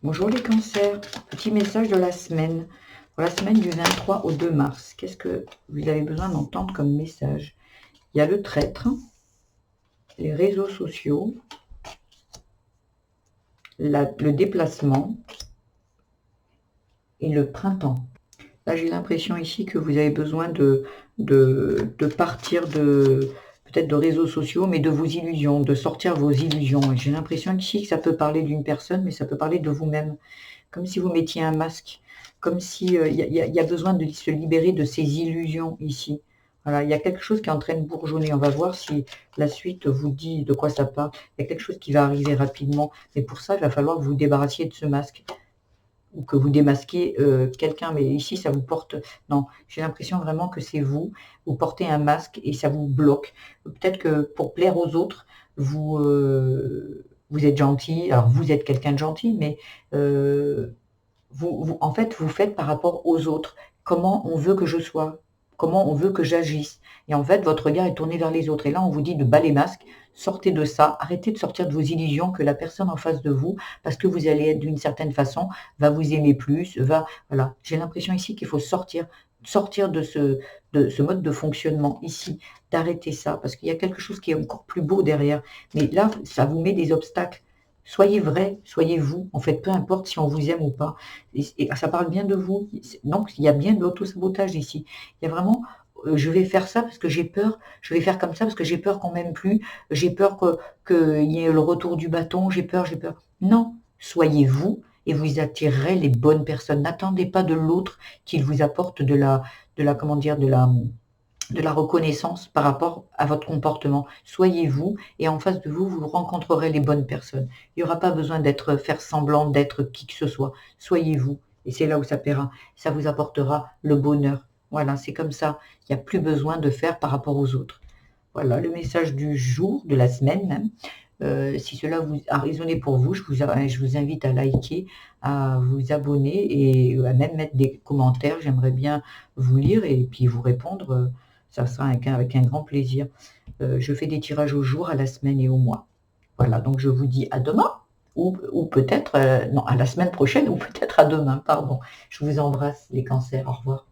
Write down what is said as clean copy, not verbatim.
Bonjour les cancers, petit message de la semaine. Pour la semaine du 23 au 2 mars, qu'est-ce que vous avez besoin d'entendre comme message? Il y a le traître, les réseaux sociaux, le déplacement et le printemps. Là, j'ai l'impression ici que vous avez besoin de partir peut-être de réseaux sociaux, mais de vos illusions, de sortir vos illusions. Et j'ai l'impression ici que ça peut parler d'une personne, mais ça peut parler de vous-même. Comme si vous mettiez un masque, comme si il y a besoin de se libérer de ces illusions ici. Voilà, il y a quelque chose qui est en train de bourgeonner. On va voir si la suite vous dit de quoi ça parle. Il y a quelque chose qui va arriver rapidement. Mais pour ça, il va falloir que vous vous débarrassiez de ce masque ou que vous démasquez quelqu'un. Mais ici, ça vous porte... Non, j'ai l'impression vraiment que c'est vous. Vous portez un masque et ça vous bloque. Peut-être que pour plaire aux autres, vous êtes gentil. Alors, vous êtes quelqu'un de gentil, mais... en fait, vous faites par rapport aux autres. Comment on veut que je sois, comment on veut que j'agisse. Et en fait, votre regard est tourné vers les autres. Et là, on vous dit de bas les masques, sortez de ça, arrêtez de sortir de vos illusions que la personne en face de vous, parce que vous allez être d'une certaine façon, va vous aimer plus, voilà. J'ai l'impression ici qu'il faut sortir de ce mode de fonctionnement ici, d'arrêter ça, parce qu'il y a quelque chose qui est encore plus beau derrière. Mais là, ça vous met des obstacles. Soyez vrai, soyez vous, en fait, peu importe si on vous aime ou pas. Et ça parle bien de vous. Donc, il y a bien de l'auto-sabotage ici. Il y a vraiment, je vais faire ça parce que j'ai peur, je vais faire comme ça parce que j'ai peur qu'on m'aime plus, j'ai peur qu'il y ait le retour du bâton, j'ai peur, j'ai peur. Non, soyez vous et vous attirerez les bonnes personnes. N'attendez pas de l'autre qu'il vous apporte comment dire, de la reconnaissance par rapport à votre comportement. Soyez vous et en face de vous, vous rencontrerez les bonnes personnes. Il n'y aura pas besoin faire semblant d'être qui que ce soit. Soyez vous et c'est là où ça paiera. Ça vous apportera le bonheur. Voilà, c'est comme ça. Il n'y a plus besoin de faire par rapport aux autres. Voilà le message du jour, de la semaine même. Si cela a résonné pour vous, je vous invite à liker, à vous abonner et à même mettre des commentaires. J'aimerais bien vous lire et puis vous répondre. Ça sera avec un grand plaisir. Je fais des tirages au jour, à la semaine et au mois. Voilà, donc je vous dis à demain ou peut-être, non, à la semaine prochaine ou peut-être à demain, pardon. Je vous embrasse les cancers. Au revoir.